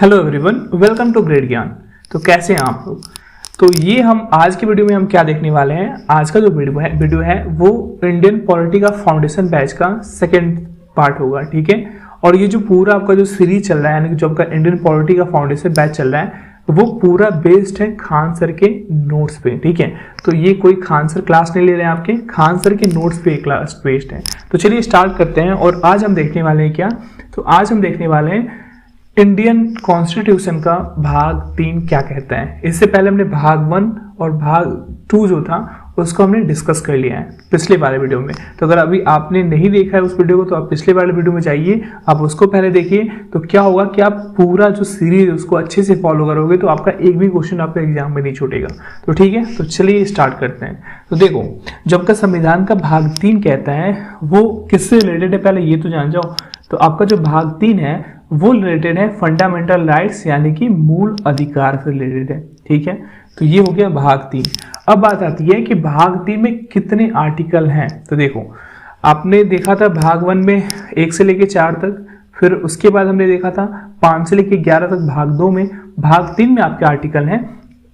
Hello everyone, welcome to great Gyan. तो कैसे हैं आप लोग। तो ये हम आज की वीडियो में हम क्या देखने वाले हैं। आज का जो वीडियो है वो इंडियन पॉलिटी का फाउंडेशन बैच का सेकंड पार्ट होगा। ठीक है, और ये जो पूरा आपका जो सीरीज चल रहा है, यानी कि जो आपका इंडियन पॉलिटी का फाउंडेशन बैच चल रहा है, वो पूरा बेस्ड है खान सर के नोट्स पे। ठीक है, तो ये कोई खान सर क्लास नहीं ले रहे हैं, आपके खान सर के नोट्स पे क्लास बेस्ड है। तो चलिए स्टार्ट करते हैं। और आज हम देखने वाले हैं क्या, तो आज हम देखने वाले हैं इंडियन कॉन्स्टिट्यूशन का भाग 3 क्या कहता है। इससे पहले हमने भाग 1 और भाग 2 जो था उसको हमने डिस्कस कर लिया है पिछले वाले वीडियो में। तो अगर अभी आपने नहीं देखा है उस वीडियो को, तो आप पिछले वाले वीडियो में जाइए, आप उसको पहले देखिए। तो क्या होगा कि आप पूरा जो सीरीज है उसको अच्छे से फॉलो करोगे तो आपका एक भी क्वेश्चन आपका एग्जाम में नहीं छूटेगा। तो ठीक है, तो चलिए स्टार्ट करते हैं। तो देखो, जब आपका संविधान का भाग 3 कहता है वो किससे रिलेटेड है, पहले ये तो जान जाओ। तो आपका जो भाग 3 है वो रिलेटेड है फंडामेंटल राइट्स, यानी कि मूल अधिकार से रिलेटेड है। ठीक है, तो ये हो गया भाग 3। अब बात आती है कि भाग 3 में कितने आर्टिकल हैं। तो देखो, आपने देखा था भाग 1 में 1 से लेके 4 तक, फिर उसके बाद हमने देखा था 5 से लेके 11 तक भाग 2 में। भाग 3 में आपके आर्टिकल हैं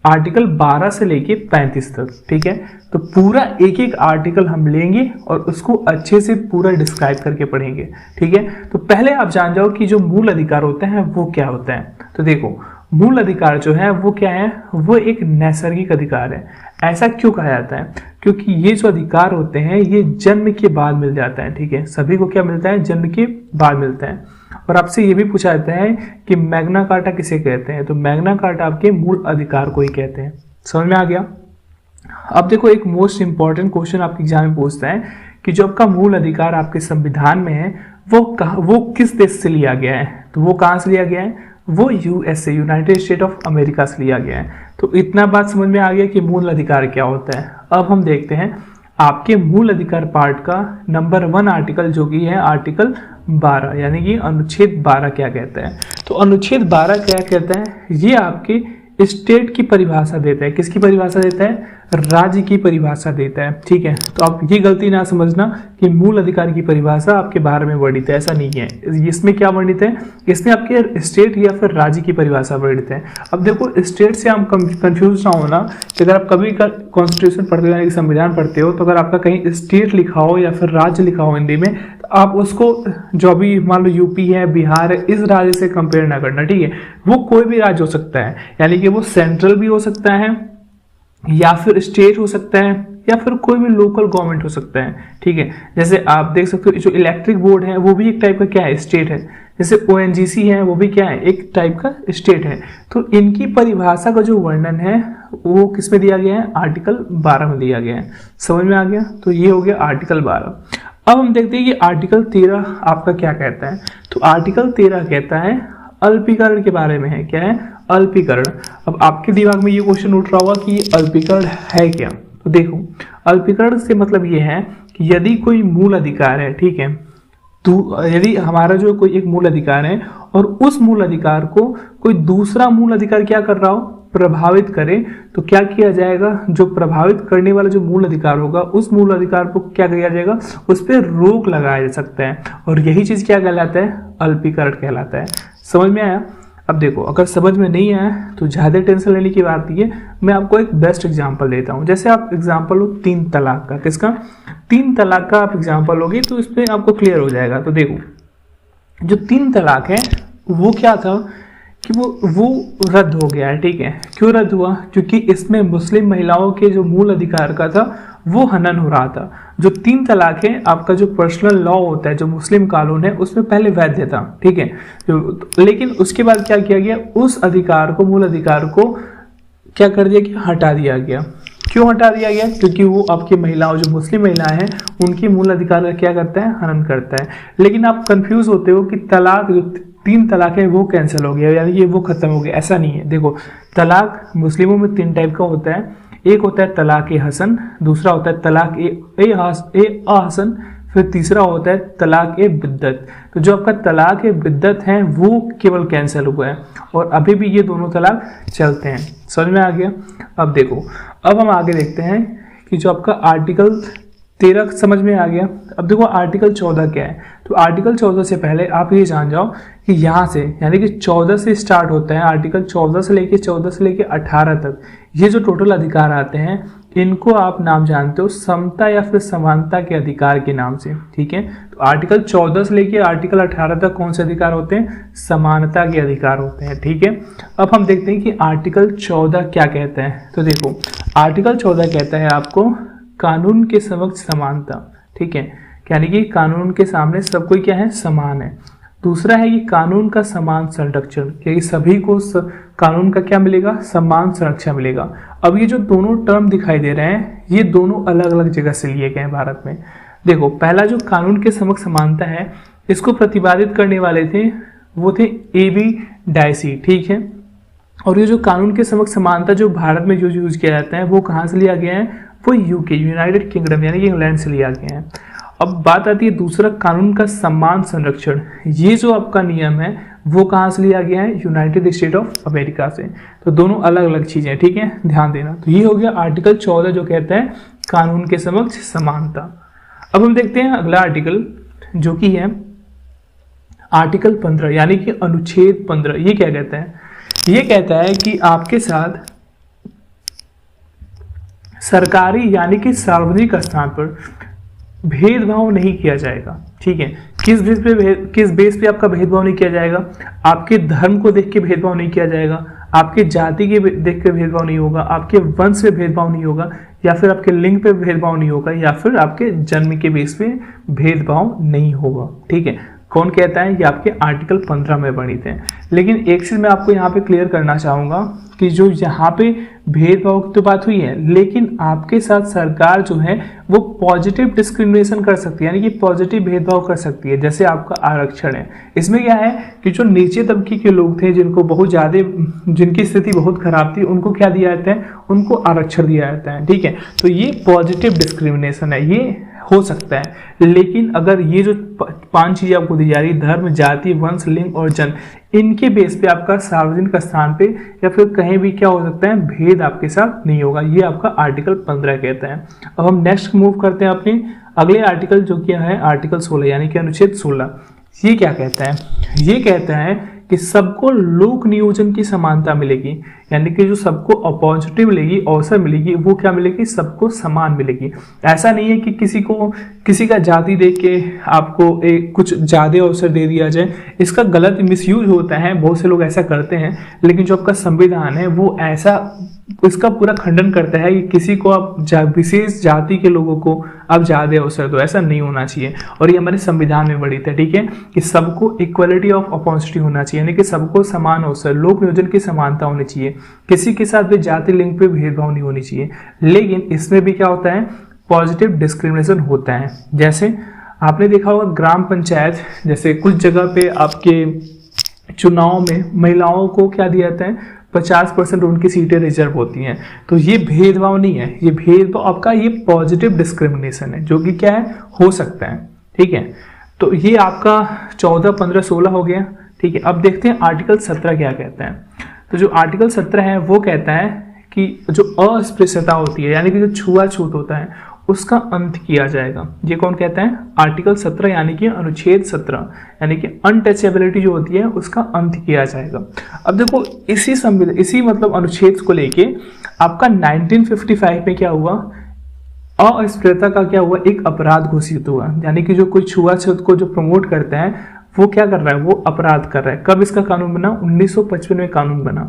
आर्टिकल 12 से लेके 35 तक। ठीक है, तो पूरा एक एक आर्टिकल हम लेंगे और उसको अच्छे से पूरा डिस्क्राइब करके पढ़ेंगे। ठीक है, तो पहले आप जान जाओ कि जो मूल अधिकार होते हैं वो क्या होता है। तो देखो, मूल अधिकार जो है वो क्या है, वो एक नैसर्गिक अधिकार है। ऐसा क्यों कहा जाता है, क्योंकि ये जो अधिकार होते हैं ये जन्म के बाद मिल जाता है। ठीक है, सभी को क्या मिलता है, जन्म के बाद मिलता है। और आपसे ये भी पूछा जाता है कि मैग्ना कार्टा किसे कहते हैं। तो मैग्ना कार्टा आपके मूल अधिकार को ही कहते हैं। समझ में आ गया। अब देखो, एक मोस्ट इंपॉर्टेंट क्वेश्चन आपके एग्जाम में पूछता है कि जो आपका मूल अधिकार आपके संविधान में है वो किस देश से लिया गया है। तो वो कहाँ से लिया गया है, वो USA, United state of America से लिया गया है। तो इतना बात समझ में आ गया कि मूल अधिकार क्या होता है। अब हम देखते हैं आपके मूल अधिकार पार्ट का नंबर 1 आर्टिकल, जो कि है आर्टिकल 12, यानी कि अनुच्छेद 12 क्या कहता है। तो अनुच्छेद 12 क्या कहता है, ये आपके स्टेट की परिभाषा देता है। किसकी परिभाषा देता है, राज्य की परिभाषा देता है। ठीक है, तो आप ये गलती ना समझना कि मूल अधिकार की परिभाषा आपके 12 में वर्णित है, ऐसा नहीं है। इसमें क्या वर्णित है, इसमें आपके स्टेट या फिर राज्य की परिभाषा वर्णित है। अब देखो, स्टेट से हम कंफ्यूज ना होना कि अगर आप कभी कॉन्स्टिट्यूशन पढ़ते हो यानी कि संविधान पढ़ते हो, तो अगर आपका कहीं स्टेट लिखा हो या फिर राज्य लिखा हो हिंदी में, तो आप उसको जो भी मान लो यूपी है, बिहार है, इस राज्य से कंपेयर ना करना। ठीक है, वो कोई भी राज्य हो सकता है, यानी कि वो सेंट्रल भी हो सकता है या फिर स्टेट हो सकता है या फिर कोई भी लोकल गवर्नमेंट हो सकता है। ठीक है, जैसे आप देख सकते हो जो इलेक्ट्रिक बोर्ड है वो भी एक टाइप का क्या है, स्टेट है। जैसे ओएनजीसी है वो भी क्या है, एक टाइप का स्टेट है। तो इनकी परिभाषा का जो वर्णन है वो किस में दिया गया है, आर्टिकल 12 में दिया गया है। समझ में आ गया। तो ये हो गया आर्टिकल 12। अब हम देखते हैं कि आर्टिकल 13 आपका क्या कहता है। तो आर्टिकल 13 कहता है अल्पीकरण के बारे में है। क्या है, अल्पीकरण। अब आपके दिमाग में ये क्वेश्चन उठ रहा होगा कि ये अल्पीकरण है क्या। तो देखो, अल्पीकरण से मतलब ये है कि यदि कोई मूल अधिकार है, ठीक है, तो यदि हमारा जो कोई एक मूल अधिकार है और उस मूल अधिकार को कोई दूसरा मूल अधिकार क्या कर रहा हो, प्रभावित करे, तो क्या किया जाएगा, जो प्रभावित करने वाला जो मूल अधिकार होगा उस मूल अधिकार को क्या किया जाएगा, उस पर रोक लगाया जा सकता है। और यही चीज क्या कहलाता है, अल्पीकरण कहलाता है। समझ में आया। अब देखो, अगर समझ में नहीं आया तो ज़्यादा टेंशन लेने की बात नहीं है। मैं आपको एक बेस्ट एग्जांपल देता हूँ। जैसे आप एग्जांपल लो 3 तलाक का। किसका, 3 तलाक का आप एग्जांपल लोगे तो इस पर आपको क्लियर हो जाएगा। तो देखो, जो 3 तलाक है वो क्या था कि वो रद्द हो गया है। ठीक है, क्यों रद्द हुआ, क्योंकि इसमें मुस्लिम महिलाओं के जो मूल अधिकार का था वो हनन हो रहा था। जो 3 तलाक है आपका जो पर्सनल लॉ होता है, जो मुस्लिम कानून है, उसमें पहले वैध था। ठीक है, लेकिन उसके बाद क्या किया गया, उस अधिकार को, मूल अधिकार को क्या कर दिया कि हटा दिया गया। क्यों हटा दिया गया, क्योंकि वो आपकी महिलाओं, जो मुस्लिम महिलाएं हैं, उनकी मूल अधिकार का क्या करता है, हनन करता है। लेकिन आप कंफ्यूज होते हो कि तलाक, जो 3 तलाक है वो कैंसिल हो गया, यानी कि वो खत्म हो गया। ऐसा नहीं है। देखो, तलाक मुस्लिमों में 3 टाइप का होता है। एक होता है तलाक ए हसन, दूसरा होता है तलाक ए अहसन, फिर तीसरा होता है तलाक ए बिद्दत। तो जो आपका तलाक ए बिद्दत है वो केवल कैंसिल हुआ है और अभी भी ये दोनों तलाक चलते हैं। समझ में आ गया। अब देखो, अब हम आगे देखते हैं कि जो आपका आर्टिकल 13 समझ में आ गया। अब देखो आर्टिकल 14 क्या है। तो आर्टिकल 14 से पहले आप ये जान जाओ कि यहाँ से यानी कि 14 से स्टार्ट होता है, आर्टिकल 14 से लेके 18 तक ये जो टोटल अधिकार आते हैं इनको आप नाम जानते हो समता या फिर समानता के अधिकार के नाम से। ठीक है, तो आर्टिकल 14 से लेके आर्टिकल 18 तक कौन से अधिकार होते हैं? समानता के अधिकार होते हैं। ठीक है, अब हम देखते हैं कि आर्टिकल 14 क्या कहता है। तो देखो आर्टिकल 14 कहता है आपको कानून के समक्ष समानता। ठीक है, यानी कि कानून के सामने सब कोई क्या है? समान है। दूसरा है कि कानून का समान संरक्षण, क्योंकि सभी को कानून का क्या मिलेगा? समान संरक्षण मिलेगा। अब ये जो दोनों टर्म दिखाई दे रहे हैं ये दोनों अलग अलग जगह से लिए गए हैं भारत में। देखो पहला जो कानून के समक्ष समानता है इसको प्रतिपादित करने वाले थे वो थे AB डायसी। ठीक है, और ये जो कानून के समक्ष समानता जो भारत में जो यूज किया जाता है वो कहाँ से लिया गया है? वो UK यूनाइटेड किंगडम यानी कि इंग्लैंड से लिया गया है। अब बात आती है दूसरा कानून का समान संरक्षण। ये जो आपका नियम है वो कहाँ से लिया गया है? यूनाइटेड स्टेट ऑफ अमेरिका से। तो दोनों अलग अलग चीजें, ठीक है, ध्यान देना। तो ये हो गया आर्टिकल 14 जो कहता है कानून के समक्ष समानता। अब हम देखते हैं अगला आर्टिकल जो कि है आर्टिकल 15 यानी कि अनुच्छेद 15। ये क्या कहता है? ये कहता है कि आपके साथ सरकारी यानी कि सार्वजनिक स्थान पर भेदभाव नहीं किया जाएगा। ठीक है, किस बेस पे आपका भेदभाव नहीं किया जाएगा? आपके धर्म को देख के भेदभाव नहीं किया जाएगा, आपके जाति के देख के भेदभाव नहीं होगा, आपके वंश पे भेदभाव नहीं होगा, या फिर आपके लिंग पे भेदभाव नहीं होगा, या फिर आपके जन्म के बेस पे भेदभाव नहीं होगा। ठीक है, कौन कहता है? ये आपके आर्टिकल 15 में वर्णित है। लेकिन एक चीज मैं आपको यहाँ पे क्लियर करना चाहूंगा कि जो यहाँ पे भेदभाव की तो बात हुई है, लेकिन आपके साथ सरकार जो है वो पॉजिटिव डिस्क्रिमिनेशन कर सकती है, यानी कि पॉजिटिव भेदभाव कर सकती है। जैसे आपका आरक्षण है, इसमें क्या है कि जो नीचे तबके के लोग थे जिनको बहुत ज्यादा, जिनकी स्थिति बहुत खराब थी, उनको क्या दिया जाता है? उनको आरक्षण दिया जाता है। ठीक है, तो ये पॉजिटिव डिस्क्रिमिनेशन है, ये हो सकता है। लेकिन अगर ये जो 5 चीजें आपको दी जा रही, धर्म, जाति, वंश, लिंग और जन्म, इनके बेस पे आपका सार्वजनिक स्थान पे या फिर कहीं भी क्या हो सकता है? भेद आपके साथ नहीं होगा। ये आपका आर्टिकल 15 कहता है। अब हम नेक्स्ट मूव करते हैं अपने अगले आर्टिकल जो क्या है आर्टिकल 16 यानी कि अनुच्छेद 16। ये क्या कहता है? ये कहता है कि सबको लोक नियोजन की समानता मिलेगी, यानी कि जो सबको अपॉर्चुनिटी मिलेगी, अवसर मिलेगी, वो क्या मिलेगी? सबको समान मिलेगी। ऐसा नहीं है कि किसी का जाति देख के आपको कुछ ज्यादा अवसर दे दिया जाए। इसका गलत मिसयूज होता है, बहुत से लोग ऐसा करते हैं। लेकिन जो आपका संविधान है वो ऐसा इसका पूरा खंडन करता है कि किसी को आप विशेष जाति के लोगों को आप ज्यादा अवसर दो, ऐसा नहीं होना चाहिए। और ये हमारे संविधान में वर्णित है। ठीक है, कि सबको इक्वलिटी ऑफ अपॉर्चुनिटी होना चाहिए, यानी कि सबको समान अवसर, लोक नियोजन की समानता होनी चाहिए, किसी के साथ भी जाति लिंग पे भेदभाव नहीं होनी चाहिए। लेकिन इसमें भी क्या होता है? पॉजिटिव डिस्क्रिमिनेशन होता है। जैसे आपने देखा होगा ग्राम पंचायत, जैसे कुछ जगह पे आपके चुनाव में महिलाओं को क्या दिया जाता है? 50% उनकी सीटें रिजर्व होती हैं। तो ये भेदभाव नहीं है, ये भेदभाव आपका ये पॉजिटिव डिस्क्रिमिनेशन है, जो कि क्या है? हो सकता है। ठीक है, तो ये आपका 14, 15, 16 हो गया। ठीक है, अब देखते हैं आर्टिकल 17 क्या कहता है। तो जो आर्टिकल 17 है वो कहता है कि जो अस्पृश्यता होती है, यानी कि जो छुआछूत होता है, उसका अंत किया जाएगा। ये कौन कहता है? आर्टिकल 17 यानी कि अनुच्छेद 17, यानी कि अनटचेबिलिटी जो होती है उसका अंत किया जाएगा। अब देखो इसी मतलब अनुच्छेद को लेके आपका 1955 में क्या हुआ? अस्पृश्यता का क्या हुआ? एक अपराध घोषित हुआ, यानी कि जो कोई छुआछूत को जो प्रमोट करता है वो क्या कर रहा है? वो अपराध कर रहा है। कब इसका कानून बना? 1955 में कानून बना।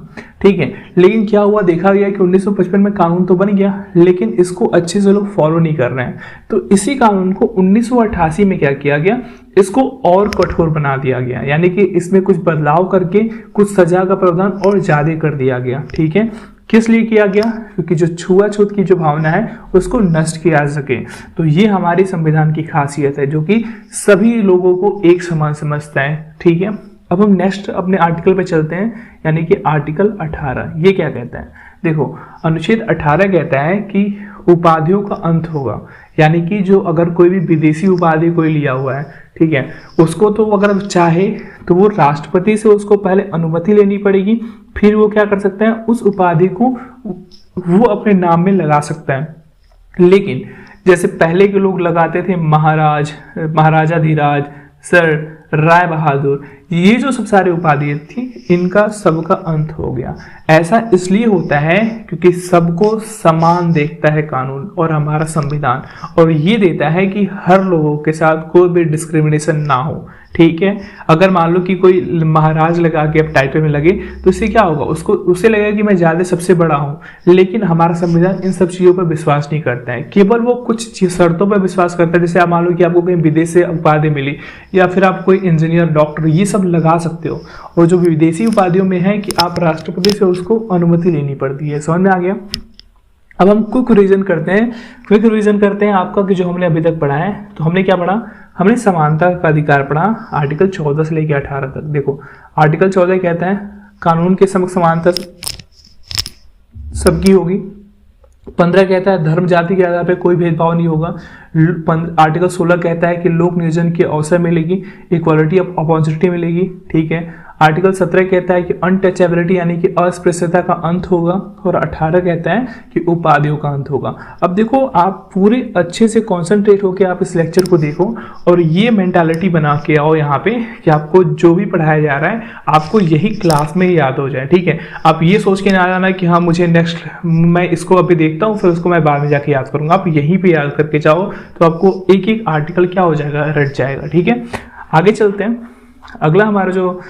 ठीक है, लेकिन क्या हुआ? देखा गया कि 1955 में कानून तो बन गया, लेकिन इसको अच्छे से लोग फॉलो नहीं कर रहे हैं। तो इसी कानून को 1988 में क्या किया गया? इसको और कठोर बना दिया गया, यानी कि इसमें कुछ बदलाव करके कुछ सजा का प्रावधान और ज्यादा कर दिया गया। ठीक है, किस लिए किया गया? क्योंकि जो छुआछूत की जो भावना है उसको नष्ट किया जा सके। तो ये हमारे संविधान की खासियत है, जो कि सभी लोगों को एक समान समझता है। ठीक है, अब हम नेक्स्ट अपने आर्टिकल पे चलते हैं, यानी कि आर्टिकल 18। ये क्या कहता है? देखो अनुच्छेद 18 कहता है कि उपाधियों का अंत होगा, यानी कि जो अगर कोई भी विदेशी उपाधि कोई लिया हुआ है, ठीक है, उसको तो अगर चाहे तो वो राष्ट्रपति से उसको पहले अनुमति लेनी पड़ेगी, फिर वो क्या कर सकता है? उस उपाधि को वो अपने नाम में लगा सकता है। लेकिन जैसे पहले के लोग लगाते थे महाराज, महाराजाधिराज, सर, राय बहादुर, ये जो सब सारी उपाधि थी इनका सबका अंत हो गया। ऐसा इसलिए होता है क्योंकि सबको समान देखता है कानून और हमारा संविधान, और ये देता है कि हर लोगों के साथ कोई भी डिस्क्रिमिनेशन ना हो। ठीक है, अगर मान लो कि कोई महाराज लगा के अब टाइटल में लगे तो इससे क्या होगा, उसको उसे लगेगा कि मैं ज्यादा सबसे बड़ा हूं। लेकिन हमारा संविधान इन सब चीजों पर विश्वास नहीं करता है, केवल वो कुछ शर्तों पर विश्वास करता है। जैसे आप मान लो कि आपको कहीं विदेश से उपाधि मिली या फिर आप कोई इंजीनियर, डॉक्टर, ये सब लगा सकते हो। और जो विदेशी उपाधियों में है कि आप राष्ट्रपति से उसको अनुमति लेनी पड़ती है। समझ में आ गया? अब हम क्विक रिवीजन करते हैं आपका कि जो हमने अभी तक पढ़ा है। तो हमने क्या पढ़ा? हमने समानता का अधिकार पढ़ा, आर्टिकल 14 से लेकर 18 तक। देखो, आर्टिकल 14 कहता है कानून के समक्ष समानता सबकी होगी। 15 कहता है धर्म जाति के आधार पर कोई भेदभाव नहीं होगा। आर्टिकल 16 कहता है कि लोक नियोजन के अवसर मिलेगी, इक्वालिटी ऑफ अपॉर्चुनिटी मिलेगी। ठीक है। आर्टिकल 17 कहता है कि अनटचेबिलिटी यानी कि अस्पृश्यता का अंत होगा। और 18 कहता है कि उपाधियों का अंत होगा। अब देखो, आप पूरे अच्छे से कॉन्सेंट्रेट होकर आप इस लेक्चर को देखो और ये मेंटालिटी बना के आओ यहाँ पे कि आपको जो भी पढ़ाया जा रहा है आपको यही क्लास में याद हो जाए। ठीक है, आप ये सोच के ना जाना कि हाँ मुझे नेक्स्ट मैं इसको अभी देखता हूँ फिर उसको मैं बाद में जाके याद करूंगा। आप यहीं पे याद करके जाओ तो आपको एक एक आर्टिकल क्या हो जाएगा, रट जाएगा। ठीक है, आगे चलते हैं। अगला हमारा जो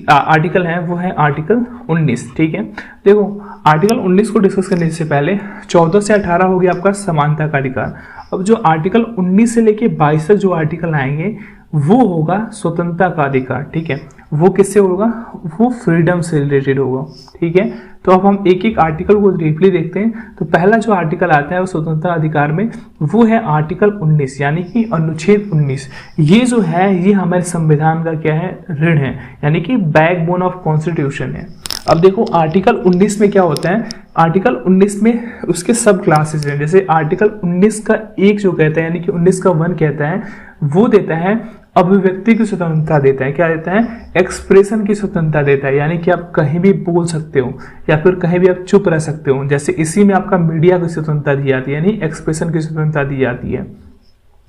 आर्टिकल है वो है आर्टिकल 19। ठीक है, देखो आर्टिकल 19 को डिस्कस करने से पहले 14 से 18 हो गया आपका समानता का अधिकार। अब जो आर्टिकल 19 से लेके 22 तक जो आर्टिकल आएंगे वो होगा स्वतंत्रता का अधिकार। ठीक है, वो किससे होगा? वो फ्रीडम से रिलेटेड होगा। ठीक है, तो अब हम एक एक आर्टिकल को डीपली देखते हैं। तो पहला जो आर्टिकल आता है वो स्वतंत्रता अधिकार में, वो है आर्टिकल 19 यानी कि अनुच्छेद 19। ये जो है ये हमारे संविधान का क्या है, ऋण है, यानी कि बैकबोन ऑफ कॉन्स्टिट्यूशन है। अब देखो आर्टिकल 19 में क्या होता है, आर्टिकल 19 में उसके सब क्लासेस हैं। जैसे आर्टिकल 19 का 1 जो कहता है यानी कि 19 का 1 कहता है वो देता है अभिव्यक्ति की स्वतंत्रता देता है। क्या देता है? एक्सप्रेशन की स्वतंत्रता देता है, यानी कि आप कहीं भी बोल सकते हो या फिर कहीं भी आप चुप रह सकते हो। जैसे इसी में आपका मीडिया की स्वतंत्रता दी जाती है, यानी एक्सप्रेशन की स्वतंत्रता दी जाती है।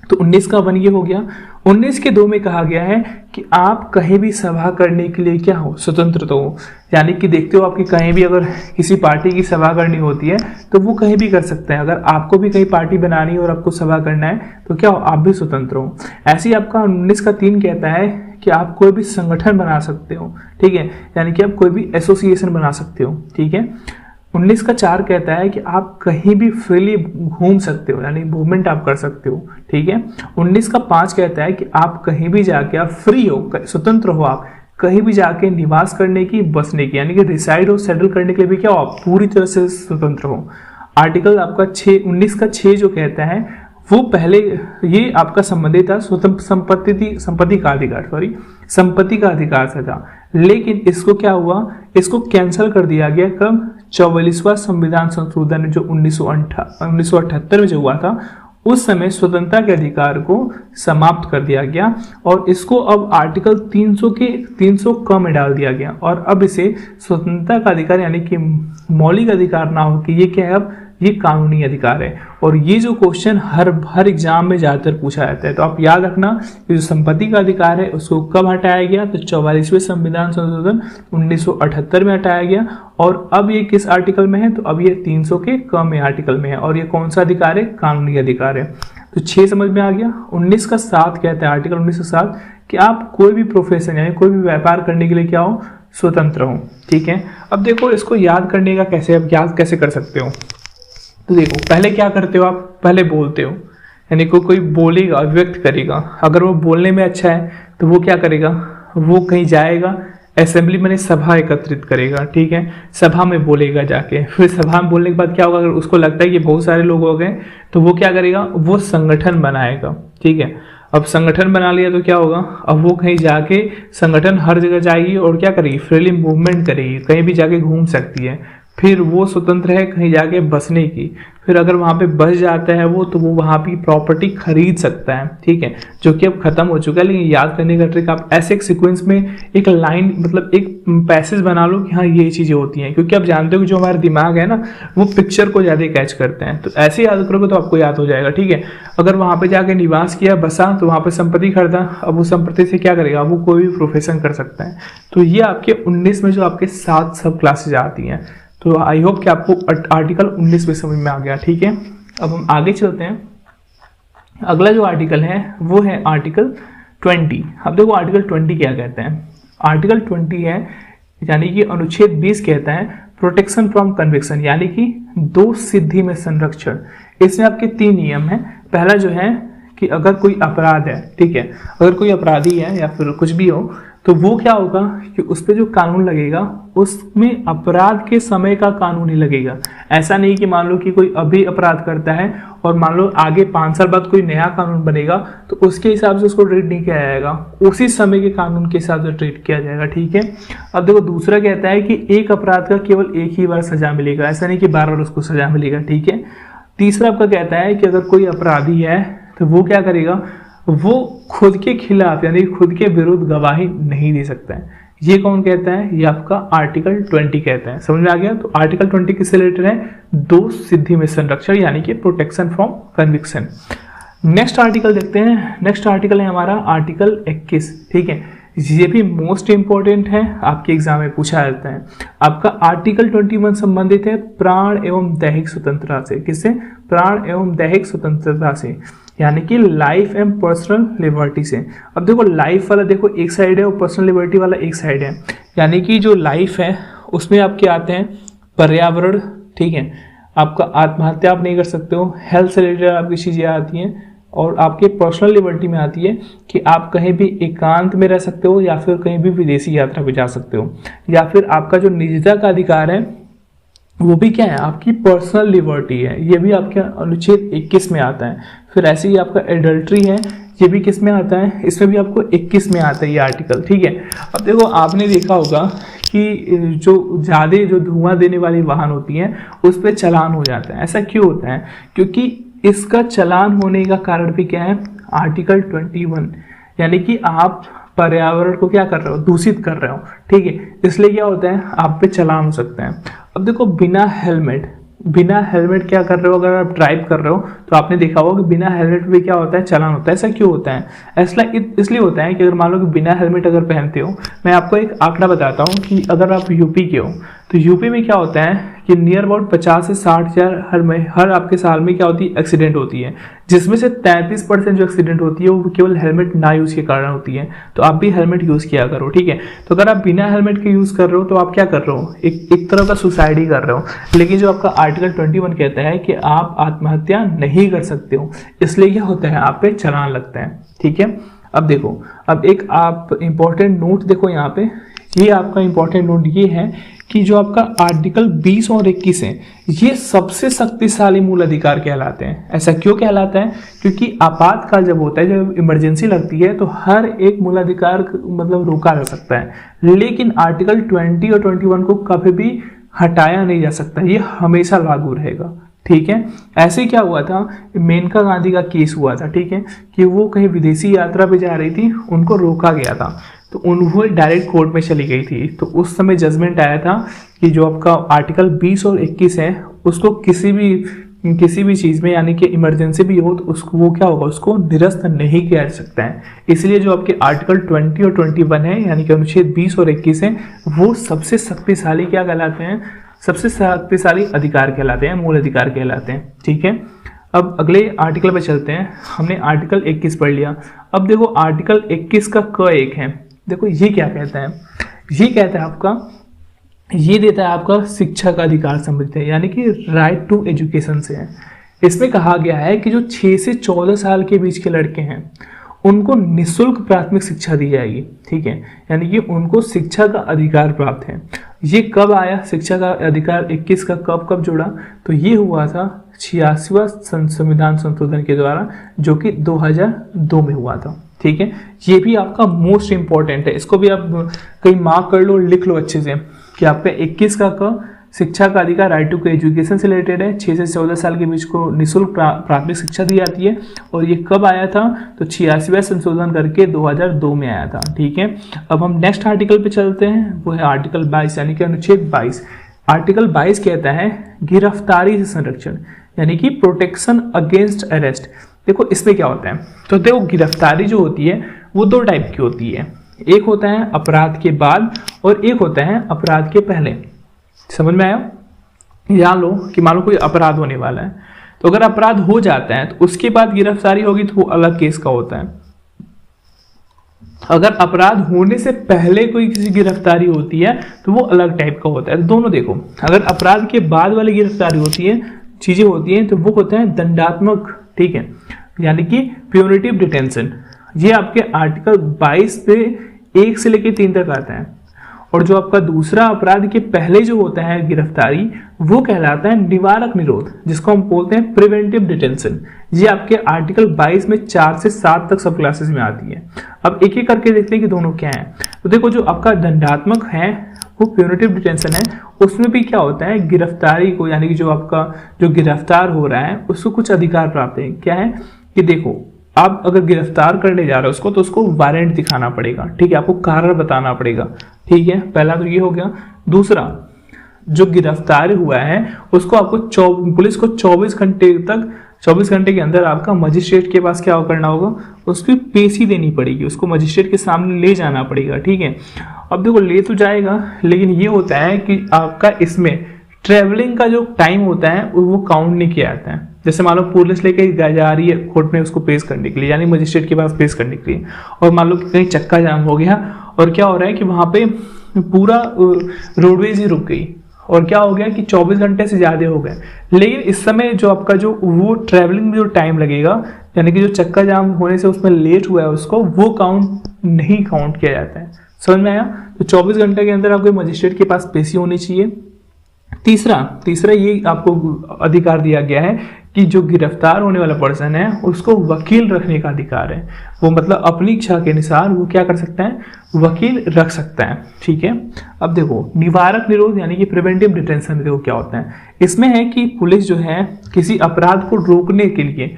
तो 19 का 1 ये हो गया। 19 के 2 में कहा गया है कि आप कहीं भी सभा करने के लिए क्या हो, स्वतंत्र तो हो। यानी कि देखते हो आपकी कहीं भी अगर किसी पार्टी की सभा करनी होती है तो वो कहीं भी कर सकते हैं। अगर आपको भी कहीं पार्टी बनानी है और आपको सभा करना है तो क्या हो, आप भी स्वतंत्र हो। ऐसे ही आपका 19 का 3 कहता है कि आप कोई भी संगठन बना सकते हो। ठीक है, यानी कि आप कोई भी एसोसिएशन बना सकते हो। ठीक है। 19 का 4 कहता है कि आप कहीं भी फ्रीली घूम सकते हो, यानी मूवमेंट आप कर सकते हो। ठीक है। 19 का 5 कहता है कि आप कहीं भी जाके आप फ्री हो, स्वतंत्र हो, आप कहीं भी जाके निवास करने की, बसने की, यानी कि रिसाइड और सेटल करने के लिए भी क्या हो, आप पूरी तरह से स्वतंत्र हो। आर्टिकल आपका 19 का 6 जो कहता है वो पहले ये आपका संबंधित था संपत्ति का अधिकार से था। लेकिन इसको क्या हुआ, इसको कैंसिल कर दिया गया। कब? 44वां संविधान संशोधन जो 1978 में जो हुआ था उस समय स्वतंत्रता के अधिकार को समाप्त कर दिया गया और इसको अब आर्टिकल 300 क में डाल दिया गया। और अब इसे स्वतंत्रता का अधिकार यानी कि मौलिक अधिकार ना हो कि ये क्या है, अब ये कानूनी अधिकार है। और ये जो क्वेश्चन हर एग्जाम में ज्यादातर पूछा जाता है। तो आप याद रखना कि जो संपत्ति का अधिकार है उसको कब हटाया गया, तो 44वें संविधान संशोधन 1978 में हटाया गया। और अब ये किस आर्टिकल में है, तो अब ये 300 के क में आर्टिकल में है। और ये कौन सा अधिकार है, कानूनी अधिकार है। तो 6 समझ में आ गया। 19 का 7 कहता है, आर्टिकल 19 का 7 कि आप कोई भी प्रोफेशन यानी कोई भी व्यापार करने के लिए क्या हो, स्वतंत्र हो। ठीक है। अब देखो इसको याद करने का कैसे, अब याद कैसे कर सकते हो। तो देखो पहले क्या करते हो, आप पहले बोलते हो, यानी कोई बोलेगा, व्यक्त करेगा। अगर वो बोलने में अच्छा है तो वो क्या करेगा, वो कहीं जाएगा, असेंबली में सभा एकत्रित करेगा। ठीक है, सभा में बोलेगा जाके। फिर सभा में बोलने के बाद क्या होगा, अगर उसको लगता है कि बहुत सारे लोग हो गए तो वो क्या करेगा, वो संगठन बनाएगा। ठीक है, अब संगठन बना लिया तो क्या होगा, अब वो कहीं जाके संगठन हर जगह जाएगी और क्या करेगी, फ्रीली मूवमेंट करेगी, कहीं भी जाके घूम सकती है। फिर वो स्वतंत्र है कहीं जाके बसने की, फिर अगर वहाँ पे बस जाता है वो, तो वो वहाँ की प्रॉपर्टी खरीद सकता है, ठीक है, जो कि अब खत्म हो चुका है। लेकिन याद करने का ट्रिक, आप ऐसे एक सीक्वेंस में एक लाइन मतलब एक पैसेज बना लो कि हाँ ये चीज़ें होती हैं, क्योंकि आप जानते हो कि जो हमारा दिमाग है ना वो पिक्चर को ज़्यादा कैच करते हैं, तो ऐसे याद करोगे तो आपको याद हो जाएगा, ठीक है। अगर वहाँ पे जाके निवास किया, बसा, तो वहाँ पे संपत्ति खरीदा, अब उस संपत्ति से क्या करेगा, वो कोई भी प्रोफेशन कर सकता है। तो ये आपके 19 में जो आपके 7 सब क्लासेज आती हैं, तो आई होप कि आपको आर्टिकल 19 में समझ में आ गया, ठीक है। अब हम आगे चलते हैं। अगला जो आर्टिकल है वो है आर्टिकल 20। अब देखो आर्टिकल 20 क्या कहते हैं। आर्टिकल 20 है यानी कि अनुच्छेद 20 कहता है प्रोटेक्शन फ्रॉम कन्विक्शन, यानी कि दोष सिद्धि में संरक्षण। इसमें आपके 3 नियम हैं। पहला जो है कि अगर कोई अपराध है, ठीक है, अगर कोई अपराधी है या फिर कुछ भी हो, तो वो क्या होगा कि उस पर जो कानून लगेगा उसमें अपराध के समय का कानून ही लगेगा। ऐसा नहीं कि मान लो कि कोई अभी अपराध करता है और मान लो आगे 5 साल बाद कोई नया कानून बनेगा तो उसके हिसाब से उसको ट्रीट नहीं किया जाएगा, उसी समय के कानून के हिसाब से ट्रीट किया जाएगा, ठीक है। अब देखो दूसरा कहता है कि एक अपराध का केवल एक ही बार सजा मिलेगा, ऐसा नहीं कि बार-बार उसको सजा मिलेगा, ठीक है। तीसरा आपका कहता है कि अगर कोई अपराधी है तो वो क्या करेगा, वो खुद के खिलाफ यानी खुद के विरुद्ध गवाही नहीं दे सकता है। ये कौन कहता है, ये आपका आर्टिकल 20 कहता है। समझ में आ गया। तो आर्टिकल 20 किससे रिलेटेड है, दोष सिद्धि में संरक्षण यानी कि protection from conviction. Next article देखते हैं। नेक्स्ट आर्टिकल है हमारा आर्टिकल 21, ठीक है। ये भी मोस्ट इंपॉर्टेंट है, आपके एग्जाम में पूछा जाता है। आपका आर्टिकल 21 संबंधित है प्राण एवं दैहिक स्वतंत्रता से। किससे, प्राण एवं दैहिक स्वतंत्रता से, यानी कि लाइफ एंड पर्सनल लिबर्टी से। अब देखो लाइफ वाला देखो एक साइड है और पर्सनल लिबर्टी वाला एक साइड है। यानी कि जो लाइफ है उसमें आपके आते हैं पर्यावरण, ठीक है, आपका आत्महत्या आप नहीं कर सकते हो, हेल्थ से रिलेटेड आपकी चीज़ें आती हैं, और आपके पर्सनल लिबर्टी में आती है कि आप कहीं भी एकांत में रह सकते हो या फिर कहीं भी विदेशी यात्रा पे जा सकते हो, या फिर आपका जो निजता का अधिकार है वो भी क्या है, आपकी पर्सनल लिबर्टी है। ये भी आपके अनुच्छेद 21 में आता है। फिर ऐसे ही आपका एडल्ट्री है, ये भी किस में आता है, इसमें भी आपको 21 में आता है ये आर्टिकल, ठीक है। अब देखो आपने देखा होगा कि जो ज़्यादा जो धुआं देने वाली वाहन होती हैं उस पर चालान हो जाता है। ऐसा क्यों होता है, क्योंकि इसका चालान होने का कारण भी क्या है, आर्टिकल 21, यानी कि आप पर्यावरण को क्या कर रहे हो, दूषित कर रहे हो, ठीक है। इसलिए क्या होता है, आप पे चालान हो सकता है। अब देखो बिना हेलमेट क्या कर रहे हो, अगर आप ड्राइव कर रहे हो तो आपने देखा होगा कि बिना हेलमेट पे क्या होता है, चालान होता है। ऐसा क्यों होता है, ऐसा इसलिए होता है कि अगर मान लो कि बिना हेलमेट अगर पहनते हो, मैं आपको एक आंकड़ा बताता हूँ कि अगर आप यूपी के हो तो यूपी में क्या होता है कि नियर अबाउट 50 से 60 हज़ार हर आपके साल में क्या होती है, एक्सीडेंट होती है, जिसमें से 33% जो एक्सीडेंट होती है वो केवल हेलमेट ना यूज़ के कारण होती है। तो आप भी हेलमेट यूज़ किया करो, ठीक है। तो अगर आप बिना हेलमेट के यूज़ कर रहे हो तो आप क्या कर रहे हो, एक तरह का सुसाइड ही कर रहे हो। लेकिन जो आपका आर्टिकल 21 कहता है कि आप आत्महत्या नहीं कर सकते हो, इसलिए क्या होता है, आप पे चालान लगता है, ठीक है। अब देखो, अब एक आप इंपॉर्टेंट नोट देखो यहाँ पे, ये आपका इंपॉर्टेंट नोट ये है कि जो आपका आर्टिकल 20 और 21 है ये सबसे शक्तिशाली मूल अधिकार कहलाते हैं। ऐसा क्यों कहलाता है, क्योंकि आपातकाल जब होता है, जब इमरजेंसी लगती है तो हर एक मूल अधिकार मतलब रोका जा सकता है, लेकिन आर्टिकल 20 और 21 को कभी भी हटाया नहीं जा सकता, ये हमेशा लागू रहेगा, ठीक है। ऐसे ही क्या हुआ था, मेनका गांधी का केस हुआ था, ठीक है, कि वो कहीं विदेशी यात्रा पे जा रही थी, उनको रोका गया था, तो उन्होंने डायरेक्ट कोर्ट में चली गई थी। तो उस समय जजमेंट आया था कि जो आपका आर्टिकल 20 और 21 है उसको किसी भी चीज़ में यानी कि इमरजेंसी भी हो तो उसको वो क्या होगा, उसको निरस्त नहीं किया जा सकता है। इसलिए जो आपके आर्टिकल 20 और 21 है यानी कि अनुच्छेद 20 और 21 है वो सबसे शक्तिशाली क्या कहलाते हैं, सबसे शक्तिशाली अधिकार कहलाते हैं, मूल अधिकार कहलाते हैं, ठीक है। अब अगले आर्टिकल पे चलते हैं। हमने आर्टिकल 21 पढ़ लिया। अब देखो आर्टिकल 21 का क एक है, देखो ये क्या कहता है, ये कहता है आपका, ये देता है आपका शिक्षा का अधिकार संबंधित है, यानी कि राइट टू एजुकेशन से है। इसमें कहा गया है कि जो 6 से 14 साल के बीच के लड़के हैं उनको निःशुल्क प्राथमिक शिक्षा दी जाएगी, ठीक है, यानी कि उनको शिक्षा का अधिकार प्राप्त है। ये कब आया शिक्षा का अधिकार 21 का, कब जुड़ा, तो ये हुआ था 86वां संविधान संशोधन के द्वारा, जो कि 2002 में हुआ था, ठीक है। ये भी आपका मोस्ट इंपॉर्टेंट है, इसको भी आप कहीं मार्क कर लो, लिख लो अच्छे से कि आपका 21 का शिक्षा का अधिकार, राइट टू एजुकेशन से रिलेटेड है। 6 से 14 साल के बीच को निःशुल्क प्राथमिक शिक्षा दी जाती है। और ये कब आया था? तो 86वां संशोधन करके 2002 में आया था। ठीक है, अब हम नेक्स्ट आर्टिकल पे चलते हैं, वो है आर्टिकल 22 यानी कि अनुच्छेद 22। आर्टिकल 22 कहता है गिरफ्तारी से संरक्षण, यानी कि प्रोटेक्शन अगेंस्ट अरेस्ट। देखो इसमें क्या होता है, तो देखो गिरफ्तारी जो होती है वो 2 टाइप की होती है। एक होता है अपराध के बाद और एक होता है अपराध के पहले। समझ में आया? जान लो कि मान लो कोई अपराध होने वाला है, तो अगर अपराध हो जाता है तो उसके बाद गिरफ्तारी होगी तो वो अलग केस का होता है। अगर अपराध होने से पहले कोई किसी गिरफ्तारी होती है तो वो अलग टाइप का होता है। दोनों देखो, अगर अपराध के बाद वाली गिरफ्तारी होती है, चीजें होती हैं, तो वो होता है दंडात्मक। ठीक है, यानी कि प्यूनिटिव डिटेंशन। ये आपके आर्टिकल 22 पे 1 से लेकर 3 तक आता है। और जो आपका दूसरा अपराध के पहले जो होता है गिरफ्तारी, वो कहलाता है निवारक निरोध, जिसको हम बोलते हैं प्रिवेंटिव डिटेंशन। ये आपके आर्टिकल 22 में 4 से 7 तक सब क्लासेस में आती है। अब एक एक करके देखते हैं कि दोनों क्या है। तो देखो, जो आपका दंडात्मक है वो प्यूनिटिव डिटेंशन है। उसमें भी क्या होता है, गिरफ्तारी को, यानी कि जो आपका जो गिरफ्तार हो रहा है उसको कुछ अधिकार प्राप्त है। क्या है कि देखो, आप अगर गिरफ्तार करने जा रहे हो उसको, तो उसको वारंट दिखाना पड़ेगा। ठीक है, आपको कारण बताना पड़ेगा। ठीक है, पहला तो ये हो गया। दूसरा, जो गिरफ्तार हुआ है उसको आपको पुलिस को 24 घंटे के अंदर आपका मजिस्ट्रेट के पास क्या करना होगा, उसकी पेशी देनी पड़ेगी, उसको मजिस्ट्रेट के सामने ले जाना पड़ेगा। ठीक है, अब देखो ले तो जाएगा, लेकिन ये होता है कि आपका इसमें ट्रेवलिंग का जो टाइम होता है वो काउंट नहीं किया जाता है। जैसे मान लो पुलिस लेके जा रही है कोर्ट में उसको पेश करने के लिए, यानी मजिस्ट्रेट के पास पेश करने के लिए, और मान लो कि कहीं चक्का जाम हो गया और क्या हो रहा है कि वहां पे पूरा रोडवेज ही रुक गई, और क्या हो गया कि 24 घंटे से ज्यादा हो गए। लेकिन इस समय जो आपका जो वो ट्रेवलिंग में जो टाइम लगेगा, यानी कि जो चक्का जाम होने से उसमें लेट हुआ है उसको, वो नहीं काउंट किया जाता है। समझ में आया? तो 24 घंटे के अंदर आपको मजिस्ट्रेट के पास पेशी होनी चाहिए। तीसरा ये आपको अधिकार दिया गया है कि जो गिरफ्तार होने वाला पर्सन है उसको वकील रखने का अधिकार है। वो मतलब अपनी इच्छा के अनुसार वो क्या कर सकता है, वकील रख सकता है। ठीक है, अब देखो निवारक निरोध यानी कि प्रिवेंटिव डिटेंशन, देखो क्या होता है इसमें, है कि पुलिस जो है किसी अपराध को रोकने के लिए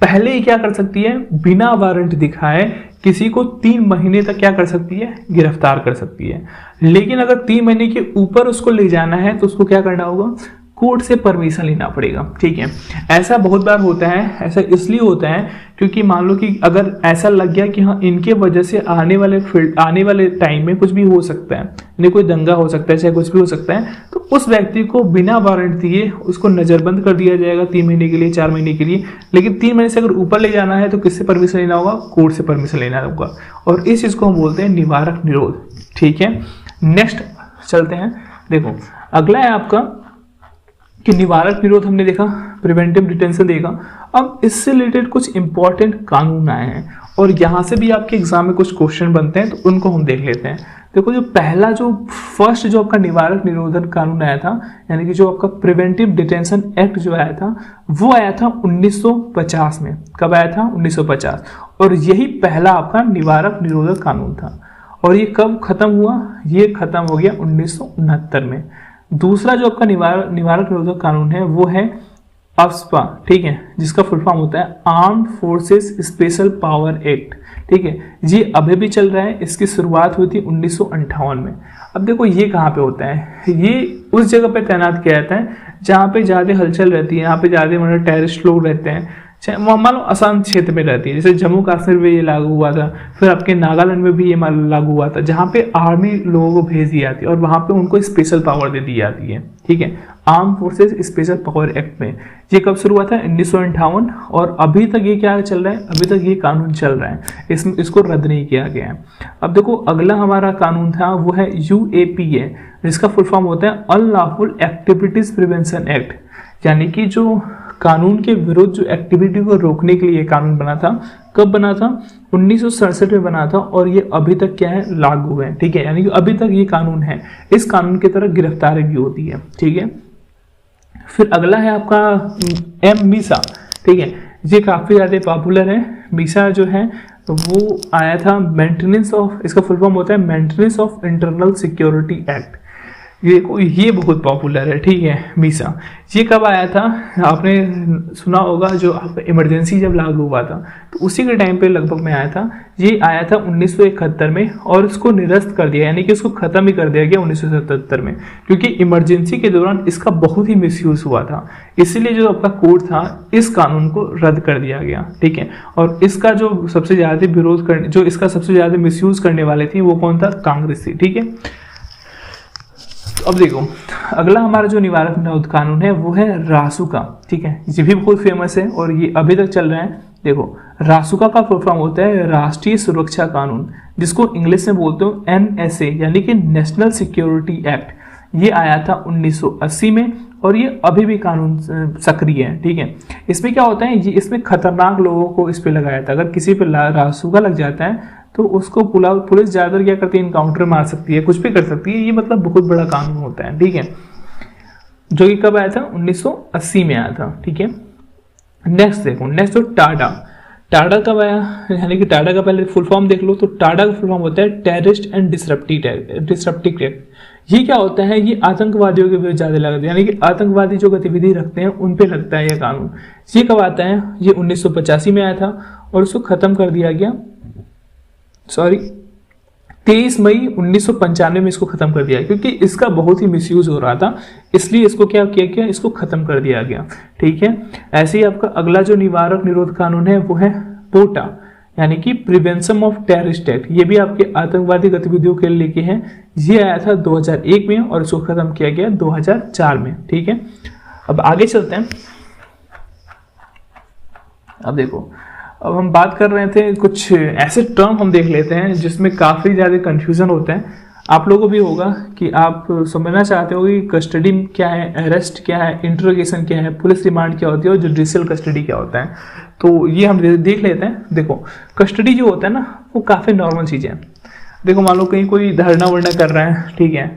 पहले ही क्या कर सकती है, बिना वारंट दिखाए किसी को 3 महीने तक क्या कर सकती है, गिरफ्तार कर सकती है। लेकिन अगर 3 महीने के ऊपर उसको ले जाना है तो उसको क्या करना होगा, कोर्ट से परमिशन लेना पड़ेगा। ठीक है, ऐसा बहुत बार होता है। ऐसा इसलिए होता है क्योंकि मान लो कि अगर ऐसा लग गया कि हाँ इनके वजह से आने वाले टाइम में कुछ भी हो सकता है, यानी कोई दंगा हो सकता है, चाहे कुछ भी हो सकता है, तो उस व्यक्ति को बिना वारंट दिए उसको नजरबंद कर दिया जाएगा 3 महीने के लिए, 4 महीने के लिए। लेकिन 3 महीने से अगर ऊपर ले जाना है तो किससे परमिशन लेना होगा, कोर्ट से परमिशन लेना होगा। और इस चीज को हम बोलते हैं निवारक निरोध। ठीक है, नेक्स्ट चलते हैं। देखो अगला है आपका कि निवारक निरोध हमने देखा, प्रिवेंटिव डिटेंशन देखा। अब इससे रिलेटेड कुछ इंपॉर्टेंट कानून आए हैं और यहाँ से भी आपके एग्जाम में कुछ क्वेश्चन बनते हैं, तो उनको हम देख लेते हैं। देखो जो फर्स्ट जो आपका निवारक निरोधन कानून आया था, यानी कि जो आपका प्रिवेंटिव डिटेंशन एक्ट जो आया था, वो आया था 1950 में। कब आया था? 1950। और यही पहला आपका निवारक निरोधक कानून था। और ये कब खत्म हुआ? ये खत्म हो गया 1969 में। दूसरा जो आपका निवारक निरोधक कानून है वो है आफ्स्पा। ठीक है, जिसका फुल फॉर्म होता है armed forces special power act. ठीक है, ये अभी भी चल रहा है। इसकी शुरुआत हुई थी 1958 में। अब देखो ये कहाँ पे होता है, ये उस जगह पे तैनात किया जाता है जहाँ पे ज्यादा हलचल रहती है, यहाँ पे ज्यादा मतलब टेररिस्ट लोग रहते हैं, मान लो अशांत क्षेत्र में रहती है। जैसे जम्मू कश्मीर में ये लागू हुआ था, फिर आपके नागालैंड में भी ये लागू हुआ था, जहाँ पे आर्मी लोगों को भेज दी जाती है और वहां पे उनको स्पेशल पावर दे दी जाती है। ठीक है, arm forces special power act में ये कब शुरू हुआ था? 1958। और अभी तक ये क्या चल रहा है, अभी तक ये कानून चल रहा है, इसको रद्द नहीं किया गया है। अब देखो अगला हमारा कानून था वो है UAPA, जिसका फुल फॉर्म होता है अनलॉफुल एक्टिविटीज प्रिवेंशन एक्ट। यानी कि जो कानून के विरुद्ध जो एक्टिविटी को रोकने के लिए कानून बना था, कब बना था? 1967 में बना था। और ये अभी तक क्या है, लागू है। ठीक है, यानी कि अभी तक ये कानून है। इस कानून की तरह गिरफ्तारी भी होती है। ठीक है, फिर अगला है आपका MISA। ठीक है, ये काफी ज्यादा पॉपुलर है। MISA जो है वो आया था मेंटेनेंस ऑफ, इसका फुल फॉर्म होता है maintenance of internal security act. ये बहुत पॉपुलर है, ठीक है। मीसा, ये कब आया था? आपने सुना होगा जो इमरजेंसी जब लागू हुआ था तो उसी के टाइम पे लगभग में आया था। ये आया था 1971 में और इसको निरस्त कर दिया, यानी कि उसको खत्म ही कर दिया गया 1977 में, क्योंकि इमरजेंसी के दौरान इसका बहुत ही मिसयूज हुआ था। इसलिए जो आपका कोर्ट था इस कानून को रद्द कर दिया गया, ठीक है। और इसका जो सबसे ज्यादा विरोध करने, जो इसका सबसे ज्यादा मिसयूज करने वाले थे वो कौन था? कांग्रेस थी, ठीक है। अब देखो अगला हमारा जो निवारक निरोध कानून है वो है रासुका, ठीक है। ये भी बहुत फेमस है और ये अभी तक चल रहा है। देखो रासुका का फुल फॉर्म होता है राष्ट्रीय सुरक्षा कानून, जिसको इंग्लिश में बोलते हो NSA यानी कि नेशनल सिक्योरिटी एक्ट। ये आया था 1980 में और ये अभी भी कानून सक्रिय है, ठीक है। इसमें क्या होता है, ये इसमें खतरनाक लोगों को इस पे लगाया था। अगर किसी पे रासुका लग जाता है तो उसको पुलिस ज्यादातर क्या करती है, इनकाउंटर मार सकती है, कुछ भी कर सकती है। ये मतलब बहुत बड़ा कानून होता है, ठीक है, जो कि कब आया था? 1980 में आया था, ठीक है। नेक्स्ट देखो, नेक्स्ट तो टाडा कब आया, यानी कि टाडा का पहले फुल फॉर्म देख लो। तो टाडा का फुल फॉर्म होता है टेररिस्ट एंड डिसरप्टिव एक्ट। ये क्या होता है? ये आतंकवादियों के विरुद्ध ज्यादा लगता है, यानी कि आतंकवादी जो गतिविधि रखते हैं उन पे लगता है ये कानून। ये कब आता है? ये 1985 में आया था और उसको खत्म कर दिया गया, 23 मई 1995 में इसको खत्म कर दिया, क्योंकि इसका बहुत ही मिसयूज हो रहा था, इसलिए इसको क्या किया गया, इसको खत्म कर दिया गया, ठीक है। ऐसे ही आपका अगला जो निवारक निरोध कानून है वो है पोटा, यानी कि प्रिवेंशन ऑफ टेररिस्ट एक्ट। ये भी आपके आतंकवादी गतिविधियों के लेके है। ये आया था 2001 में और इसको खत्म किया गया 2004 में, ठीक है। अब आगे चलते हैं। अब देखो, अब हम बात कर रहे थे कुछ ऐसे टर्म हम देख लेते हैं जिसमें काफ़ी ज़्यादा कंफ्यूजन होता है। आप लोगों को भी होगा कि आप समझना चाहते हो कि कस्टडी क्या है, अरेस्ट क्या है, इंट्रोगेशन क्या है, पुलिस रिमांड क्या होती है और जुडिशियल कस्टडी क्या होता है। तो ये हम देख लेते हैं। देखो कस्टडी जो होता है ना वो काफ़ी नॉर्मल चीज़ है। देखो मान लो कहीं कोई धरना वरना कर रहा है, ठीक है,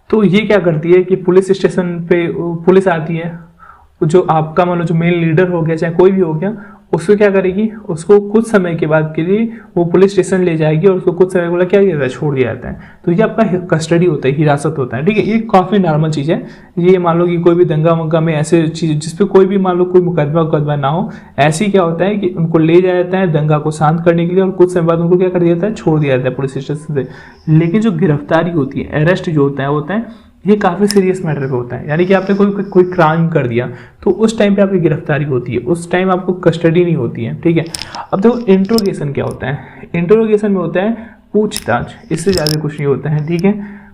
तो ये क्या करती है कि पुलिस स्टेशन पे पुलिस आती है, जो आपका मान लो जो मेन लीडर हो गया चाहे कोई भी हो गया, उसको क्या करेगी, उसको कुछ समय के बाद के लिए वो पुलिस स्टेशन ले जाएगी और उसको कुछ समय बोला क्या किया जाता है, छोड़ दिया जाता है। तो ये आपका कस्टडी होता है, हिरासत होता है, ठीक है। ये काफ़ी नॉर्मल चीज़ है। ये मान लो कि कोई भी दंगा वंगा में ऐसे चीज़ जिसपे कोई भी मान लो कोई मुकदमा ना हो, ऐसी क्या होता है कि उनको ले जाया जाता है दंगा को शांत करने के लिए और कुछ समय बाद उनको क्या कर दिया जाता है, छोड़ दिया जाता है पुलिस स्टेशन से। लेकिन जो गिरफ्तारी होती है, अरेस्ट जो होता है ये काफ़ी सीरियस मैटर पे होता है, यानी कि आपने कोई क्राइम कर दिया तो उस टाइम पे आपकी गिरफ्तारी होती है, उस टाइम आपको कस्टडी नहीं होती है, ठीक है। अब देखो इंट्रोगेशन क्या होता है। इंट्रोगेशन में होता है पूछताछ, इससे ज़्यादा कुछ नहीं होता है, ठीक है।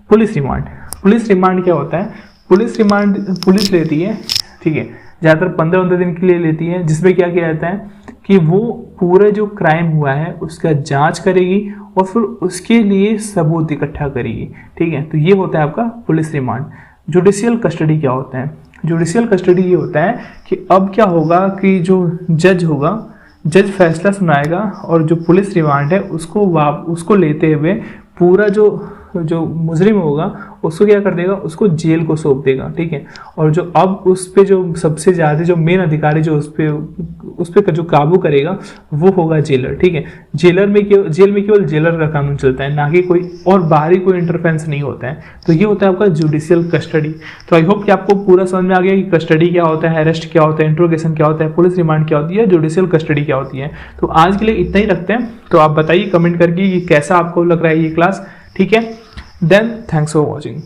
पुलिस रिमांड क्या होता है? पुलिस रिमांड पुलिस लेती है, ठीक है, ज़्यादातर 15 दिन के लिए लेती है, जिसमें क्या किया जाता है कि वो पूरा जो क्राइम हुआ है उसका जांच करेगी और फिर उसके लिए सबूत इकट्ठा करेगी, ठीक है। तो ये होता है आपका पुलिस रिमांड। जुडिशियल कस्टडी क्या होता है? जुडिशियल कस्टडी ये होता है कि अब क्या होगा कि जो जज होगा, जज फैसला सुनाएगा और जो पुलिस रिमांड है उसको लेते हुए पूरा जो मुजरिम होगा उसको क्या कर देगा, उसको जेल को सौंप देगा, ठीक है। और जो अब उस पे जो सबसे ज़्यादा जो मेन अधिकारी जो उस पे जो काबू करेगा वो होगा जेलर, ठीक है। जेल में केवल जेलर का कानून चलता है, ना कि कोई और बाहरी कोई इंटरफेरेंस नहीं होता है। तो ये होता है आपका जुडिशियल कस्टडी। तो आई होप कि आपको पूरा समझ में आ गया कि कस्टडी क्या होता है, अरेस्ट क्या होता है, इंट्रोगेशन क्या होता है, पुलिस रिमांड क्या होती है, जुडिशियल कस्टडी क्या होती है। तो आज के लिए इतना ही रखते हैं। तो आप बताइए कमेंट करके कि कैसा आपको लग रहा है ये क्लास, ठीक है। Then thanks for watching.